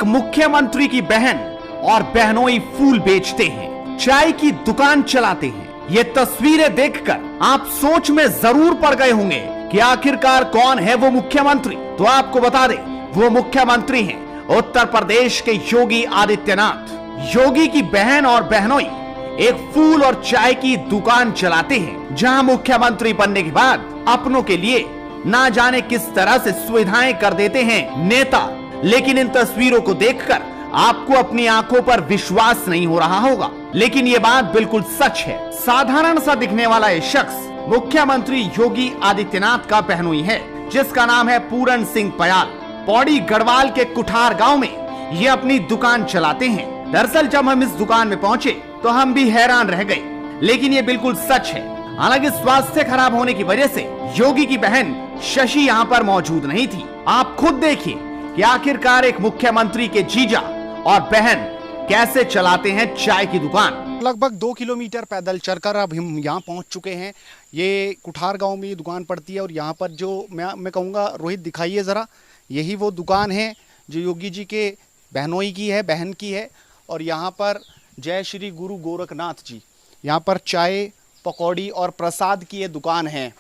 मुख्यमंत्री की बहन और बहनोई फूल बेचते हैं, चाय की दुकान चलाते हैं। ये तस्वीरें देखकर आप सोच में जरूर पड़ गए होंगे कि आखिरकार कौन है वो मुख्यमंत्री। तो आपको बता दें, वो मुख्यमंत्री हैं उत्तर प्रदेश के योगी आदित्यनाथ। योगी की बहन और बहनोई एक फूल और चाय की दुकान चलाते हैं, जहां मुख्यमंत्री बनने के बाद अपनों के लिए ना जाने किस तरह से सुविधाएं कर देते हैं नेता। लेकिन इन तस्वीरों को देखकर आपको अपनी आंखों पर विश्वास नहीं हो रहा होगा, लेकिन ये बात बिल्कुल सच है। साधारण सा दिखने वाला ये शख्स मुख्यमंत्री योगी आदित्यनाथ का बहनोई है, जिसका नाम है पूरन सिंह पयाल। पौड़ी गढ़वाल के कुठार गांव में ये अपनी दुकान चलाते हैं। दरअसल जब हम इस दुकान में पहुंचे तो हम भी हैरान रह गए, लेकिन ये बिल्कुल सच है। हालांकि स्वास्थ्य खराब होने की वजह से योगी की बहन शशि यहाँ पर मौजूद नहीं थी। आप खुद देखिए कि आखिरकार एक मुख्यमंत्री के जीजा और बहन कैसे चलाते हैं चाय की दुकान। लगभग 2 किलोमीटर पैदल चलकर अब हम यहाँ पहुँच चुके हैं। ये कुठार गांव में ये दुकान पड़ती है और यहाँ पर जो मैं कहूँगा, रोहित दिखाइए ज़रा, यही वो दुकान है जो योगी जी के बहनोई की है, बहन की है। और यहाँ पर जय श्री गुरु गोरखनाथ जी, यहाँ पर चाय पकौड़ी और प्रसाद की ये दुकान है।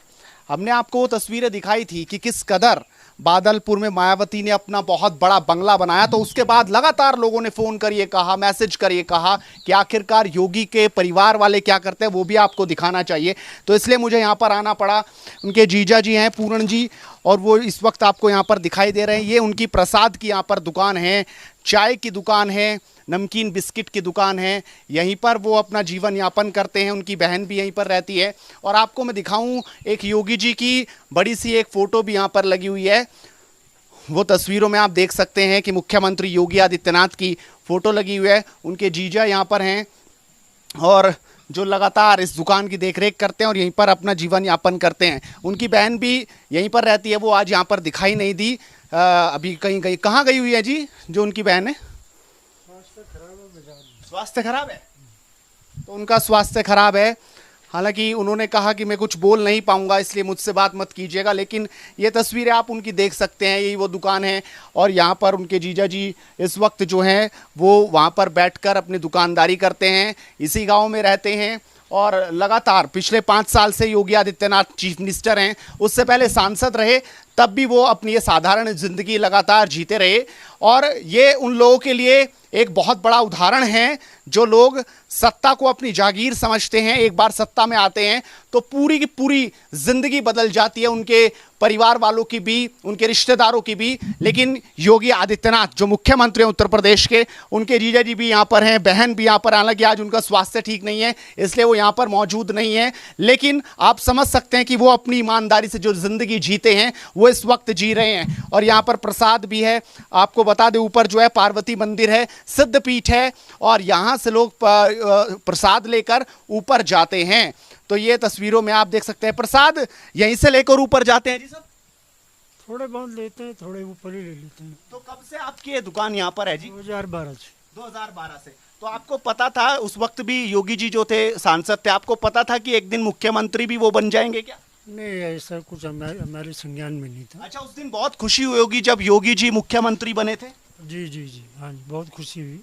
हमने आपको वो तस्वीरें दिखाई थी कि किस कदर बादलपुर में मायावती ने अपना बहुत बड़ा बंगला बनाया, तो उसके बाद लगातार लोगों ने फ़ोन कर ये कहा, मैसेज कर ये कहा कि आखिरकार योगी के परिवार वाले क्या करते हैं वो भी आपको दिखाना चाहिए। तो इसलिए मुझे यहाँ पर आना पड़ा। उनके जीजा जी हैं पूरण जी, और वो इस वक्त आपको यहाँ पर दिखाई दे रहे हैं। ये उनकी प्रसाद की यहाँ पर दुकान है, चाय की दुकान है, नमकीन बिस्किट की दुकान है। यहीं पर वो अपना जीवन यापन करते हैं। उनकी बहन भी यहीं पर रहती है। और आपको मैं दिखाऊं, एक योगी जी की बड़ी सी एक फ़ोटो भी यहाँ पर लगी हुई है। वो तस्वीरों में आप देख सकते हैं कि मुख्यमंत्री योगी आदित्यनाथ की फ़ोटो लगी हुई है। उनके जीजा यहाँ पर हैं और जो लगातार इस दुकान की देखरेख करते हैं और यहीं पर अपना जीवन यापन करते हैं। उनकी बहन भी यहीं पर रहती है। वो आज यहाँ पर दिखाई नहीं दी, अभी कहीं गई। कहाँ गई हुई है जी जो उनकी बहन है? स्वास्थ्य खराब है, तो उनका स्वास्थ्य खराब है। हालांकि उन्होंने कहा कि मैं कुछ बोल नहीं पाऊंगा, इसलिए मुझसे बात मत कीजिएगा। लेकिन ये तस्वीरें आप उनकी देख सकते हैं, यही वो दुकान है। और यहाँ पर उनके जीजा जी इस वक्त जो हैं वो वहाँ पर बैठकर अपनी दुकानदारी करते हैं, इसी गांव में रहते हैं। और लगातार पिछले 5 साल से योगी आदित्यनाथ चीफ मिनिस्टर हैं, उससे पहले सांसद रहे, तब भी वो अपनी ये साधारण ज़िंदगी लगातार जीते रहे। और ये उन लोगों के लिए एक बहुत बड़ा उदाहरण है जो लोग सत्ता को अपनी जागीर समझते हैं। एक बार सत्ता में आते हैं तो पूरी की पूरी ज़िंदगी बदल जाती है, उनके परिवार वालों की भी, उनके रिश्तेदारों की भी। लेकिन योगी आदित्यनाथ जो मुख्यमंत्री हैं उत्तर प्रदेश के, उनके जीजा जी भी यहाँ पर हैं, बहन भी यहाँ पर। हालांकि आज उनका स्वास्थ्य ठीक नहीं है, इसलिए वो यहाँ पर मौजूद नहीं है। लेकिन आप समझ सकते हैं कि वो अपनी ईमानदारी से जो ज़िंदगी जीते हैं वो इस वक्त जी रहे हैं। और यहाँ पर प्रसाद भी है। आपको बता दें, ऊपर जो है पार्वती मंदिर है, सिद्ध पीठ है, और यहाँ से लोग प्रसाद लेकर ऊपर जाते हैं। तो ये तस्वीरों में आप देख सकते हैं, प्रसाद यहीं से लेकर ऊपर जाते हैं जी सब? थोड़े बहुत लेते हैं, थोड़े ऊपर ही ले लेते हैं। तो कब से आपकी ये दुकान यहाँ पर है जी? 2012 से। 2012 से। तो आपको पता था उस वक्त भी योगी जी जो थे सांसद थे, आपको पता था कि एक दिन मुख्यमंत्री भी वो बन जाएंगे क्या? नहीं, ऐसा कुछ हमारे संज्ञान में नहीं था। अच्छा, उस दिन बहुत खुशी हुई होगी जब योगी जी मुख्यमंत्री बने थे? जी जी जी, हाँ जी, बहुत खुशी हुई।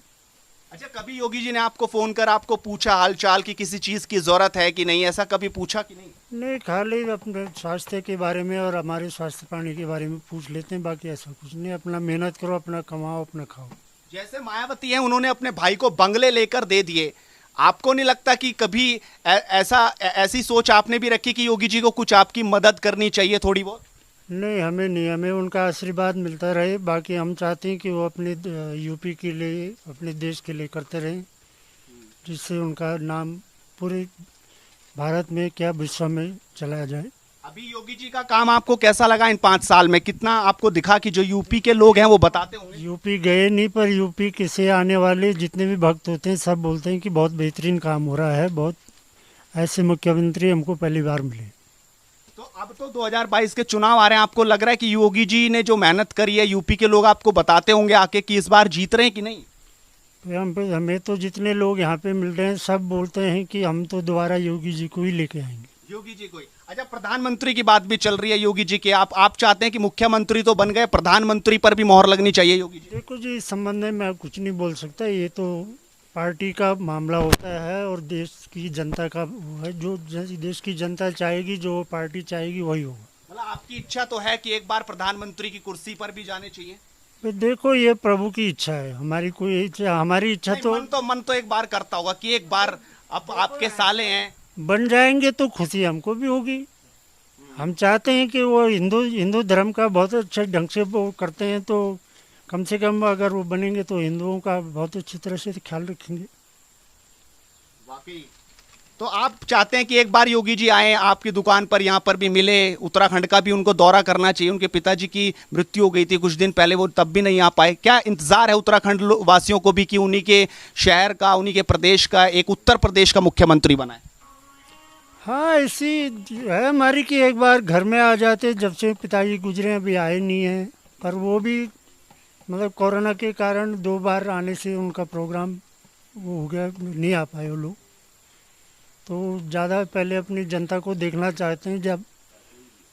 अच्छा, कभी योगी जी ने आपको फोन कर आपको पूछा हालचाल की किसी चीज़ की ज़रूरत है कि नहीं, ऐसा कभी पूछा कि नहीं? नहीं, खाली अपने स्वास्थ्य के बारे में और हमारे स्वास्थ्य पानी के बारे में पूछ लेते हैं, बाकी ऐसा कुछ नहीं। अपना मेहनत करो, अपना कमाओ, अपना खाओ। जैसे मायावती हैं, उन्होंने अपने भाई को बंगले लेकर दे दिए, आपको नहीं लगता कि कभी ऐसी सोच आपने भी रखी कि योगी जी को कुछ आपकी मदद करनी चाहिए थोड़ी बहुत? नहीं, हमें नहीं, हमें उनका आशीर्वाद मिलता रहे। बाकी हम चाहते हैं कि वो अपने यूपी के लिए, अपने देश के लिए करते रहें, जिससे उनका नाम पूरे भारत में क्या विश्व में चलाया जाए। अभी योगी जी का काम आपको कैसा लगा इन 5 साल में? कितना आपको दिखा कि जो यूपी के लोग हैं वो बताते होंगे? यूपी गए नहीं, पर यूपी के से आने वाले जितने भी भक्त होते हैं सब बोलते हैं कि बहुत बेहतरीन काम हो रहा है। बहुत ऐसे मुख्यमंत्री हमको पहली बार मिले। तो अब तो 2022 के चुनाव आ रहे हैं, आपको लग रहा है कि योगी जी ने जो मेहनत करी है, यूपी के लोग आपको बताते होंगे आके कि इस बार जीत रहे हैं कि नहीं? हमें तो जितने लोग यहाँ पे मिल रहे हैं सब बोलते हैं कि हम तो दोबारा योगी जी को ही लेके आएंगे। योगी जी कोई। अच्छा, प्रधानमंत्री की बात भी चल रही है योगी जी के, आप चाहते हैं कि मुख्यमंत्री तो बन गए, प्रधानमंत्री पर भी मोहर लगनी चाहिए योगी जी? देखो जी, इस संबंध में मैं कुछ नहीं बोल सकता, ये तो पार्टी का मामला होता है और देश की जनता का वो है, जो देश की जनता चाहेगी, जो पार्टी चाहेगी वही होगा। मतलब आपकी इच्छा तो है कि एक बार प्रधानमंत्री की कुर्सी पर भी जाने चाहिए? तो देखो, ये प्रभु की इच्छा है, हमारी कोई इच्छा, हमारी इच्छा नहीं, तो मन तो एक बार करता होगा कि एक बार आपके साले हैं। बन जाएंगे तो खुशी हमको भी होगी। हम चाहते हैं कि वो हिंदू धर्म का बहुत अच्छे ढंग से वो करते हैं, तो कम से कम अगर वो बनेंगे तो हिंदुओं का बहुत अच्छी तरह से ख्याल रखेंगे। वाकई। तो आप चाहते हैं कि एक बार योगी जी आए आपकी दुकान पर, यहाँ पर भी मिले, उत्तराखंड का भी उनको दौरा करना चाहिए। उनके पिताजी की मृत्यु हो गई थी कुछ दिन पहले, वो तब भी नहीं आ पाए। क्या इंतजार है उत्तराखंड वासियों को भी कि उन्हीं के शहर का, उन्हीं के प्रदेश का, एक उत्तर प्रदेश का मुख्यमंत्री बनाए? हाँ, ऐसी है हमारी कि एक बार घर में आ जाते, जब से पिताजी गुजरे अभी आए नहीं हैं, पर वो भी मतलब कोरोना के कारण 2 बार आने से उनका प्रोग्राम वो हो गया, नहीं आ पाए वो लोग। तो ज़्यादा पहले अपनी जनता को देखना चाहते हैं, जब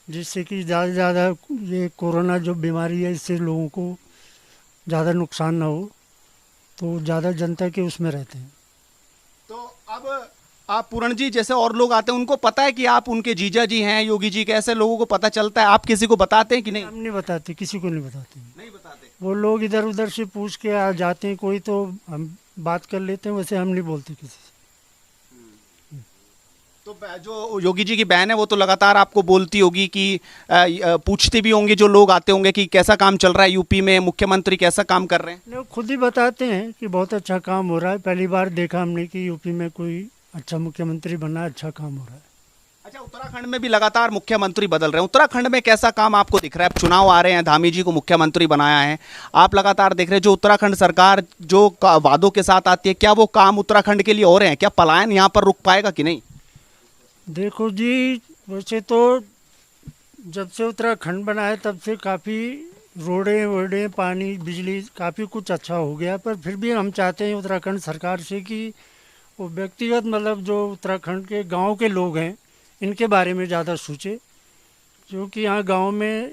जिससे कि ज़्यादा से ज़्यादा ये कोरोना जो बीमारी है इससे लोगों को ज़्यादा नुकसान ना हो, तो ज़्यादा जनता के उसमें रहते हैं। तो अब आप पूरण जी जैसे और लोग आते हैं, उनको पता है कि आप उनके जीजा जी हैं योगी जी के? ऐसे लोगों को पता चलता है? आप किसी को बताते हैं कि नहीं? हम नहीं बताते, किसी को नहीं बताते। नहीं बताते। वो लोग इधर उधर से पूछ के आ जाते हैं, कोई तो हम बात कर लेते हैं, वैसे हम नहीं बोलते किसी से। तो जो योगी जी की बहन है वो तो लगातार आपको बोलती होगी कि पूछते भी होंगे जो लोग आते होंगे कि कैसा काम चल रहा है यूपी में, मुख्यमंत्री कैसा काम कर रहे हैं? लोग खुद ही बताते हैं कि बहुत अच्छा काम हो रहा है, पहली बार देखा हमने कि यूपी में कोई अच्छा मुख्यमंत्री बना, अच्छा काम हो रहा है। अच्छा, उत्तराखंड में भी लगातार मुख्यमंत्री बदल रहे हैं, उत्तराखंड में कैसा काम आपको दिख रहा है? अब चुनाव आ रहे हैं, धामी जी को मुख्यमंत्री बनाया है, आप लगातार देख रहे हैं जो उत्तराखंड सरकार जो वादों के साथ आती है, क्या वो काम उत्तराखंड के लिए हो रहे हैं? क्या पलायन यहाँ पर रुक पाएगा कि नहीं? देखो जी, वैसे तो जब से उत्तराखंड बना है तब से काफ़ी रोडें वोडें, पानी, बिजली, काफ़ी कुछ अच्छा हो गया, पर फिर भी हम चाहते हैं उत्तराखंड सरकार से कि वो व्यक्तिगत मतलब जो उत्तराखंड के गांव के लोग हैं इनके बारे में ज़्यादा सोचे, क्योंकि यहाँ गांव में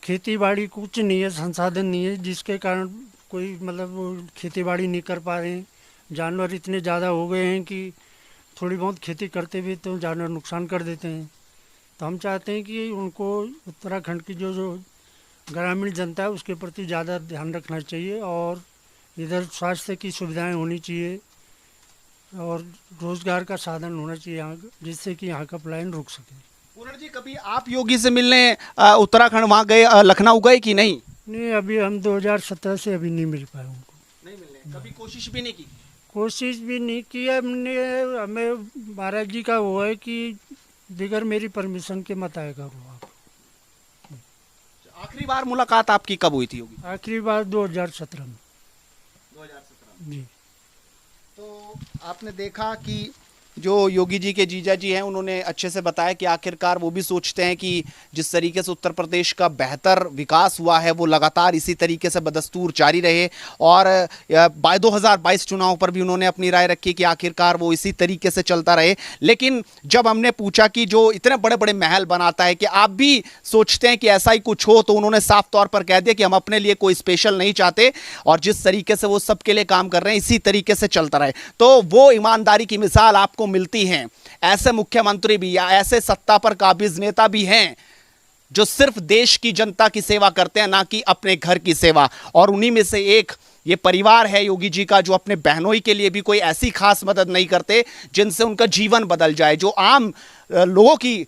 खेती बाड़ी कुछ नहीं है, संसाधन नहीं है, जिसके कारण कोई मतलब वो खेती बाड़ी नहीं कर पा रहे हैं। जानवर इतने ज़्यादा हो गए हैं कि थोड़ी बहुत खेती करते भी तो जानवर नुकसान कर देते हैं। तो हम चाहते हैं कि उनको उत्तराखंड की जो ग्रामीण जनता है उसके प्रति ज़्यादा ध्यान रखना चाहिए, और इधर स्वास्थ्य की सुविधाएं होनी चाहिए और रोज़गार का साधन होना चाहिए यहाँ, जिससे कि यहाँ का पलायन रुक सके। पूरण जी, कभी आप योगी से मिलने उत्तराखंड वहाँ गए, लखनऊ गए कि नहीं? नहीं, अभी हम 2017 से अभी नहीं मिल पाए उनको। नहीं मिलने, कभी कोशिश भी नहीं की? कोशिश भी नहीं की हमने, हमें महाराज जी का वो है कि बगैर मेरी परमिशन के मत आएगा वो आप। आखिरी बार मुलाकात आपकी कब हुई थी योगी? आखिरी बार 2017 में। 2017 जी। तो आपने देखा कि जो योगी जी के जीजा जी हैं उन्होंने अच्छे से बताया कि आखिरकार वो भी सोचते हैं कि जिस तरीके से उत्तर प्रदेश का बेहतर विकास हुआ है वो लगातार इसी तरीके से बदस्तूर जारी रहे, और 2022 चुनाव पर भी उन्होंने अपनी राय रखी कि आखिरकार वो इसी तरीके से चलता रहे। लेकिन जब हमने पूछा कि जो इतने बड़े बड़े महल बनाता है कि आप भी सोचते हैं कि ऐसा ही कुछ हो, तो उन्होंने साफ तौर पर कह दिया कि हम अपने लिए कोई स्पेशल नहीं चाहते, और जिस तरीके से वो सबके लिए काम कर रहे हैं इसी तरीके से चलता रहे। तो वो ईमानदारी की मिसाल आपको मिलती हैं। ऐसे मुख्यमंत्री भी या ऐसे सत्ता पर काबिज नेता भी हैं जो सिर्फ देश की जनता की सेवा करते हैं, ना कि अपने घर की सेवा। और उन्हीं में से एक ये परिवार है योगी जी का, जो अपने बहनोई के लिए भी कोई ऐसी खास मदद नहीं करते जिनसे उनका जीवन बदल जाए। जो आम लोगों की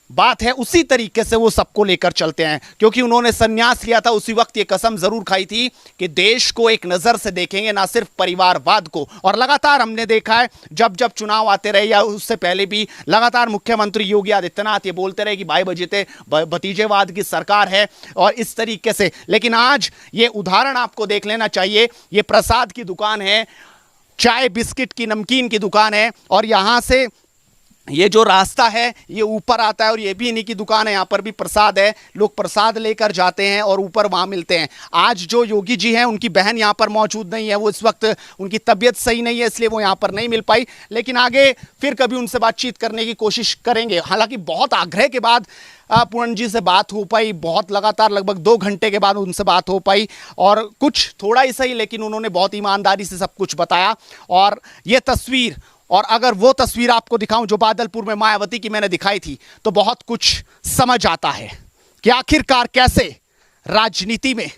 बात है उसी तरीके से वो सबको लेकर चलते हैं, क्योंकि उन्होंने संन्यास लिया था उसी वक्त ये कसम जरूर खाई थी कि देश को एक नजर से देखेंगे, ना सिर्फ परिवारवाद को। और लगातार हमने देखा है जब जब चुनाव आते रहे या उससे पहले भी लगातार मुख्यमंत्री योगी आदित्यनाथ ये बोलते रहे कि भाई बजीते भतीजेवाद की सरकार है और इस तरीके से। लेकिन आज ये उदाहरण आपको देख लेना चाहिए, ये प्रसाद की दुकान है, चाय बिस्किट की नमकीन की दुकान है, और यहां से ये जो रास्ता है ये ऊपर आता है और ये भी इन्हीं की दुकान है। यहाँ पर भी प्रसाद है, लोग प्रसाद लेकर जाते हैं और ऊपर वहाँ मिलते हैं। आज जो योगी जी हैं उनकी बहन यहाँ पर मौजूद नहीं है, वो इस वक्त उनकी तबीयत सही नहीं है इसलिए वो यहाँ पर नहीं मिल पाई, लेकिन आगे फिर कभी उनसे बातचीत करने की कोशिश करेंगे। हालांकि बहुत आग्रह के बाद पूर्ण जी से बात हो पाई, बहुत लगातार लगभग 2 घंटे के बाद उनसे बात हो पाई और कुछ थोड़ा ही सही लेकिन उन्होंने बहुत ईमानदारी से सब कुछ बताया। और ये तस्वीर, और अगर वो तस्वीर आपको दिखाऊं जो बादलपुर में मायावती की मैंने दिखाई थी, तो बहुत कुछ समझ आता है कि आखिरकार कैसे राजनीति में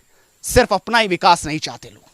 सिर्फ अपना ही विकास नहीं चाहते लोग।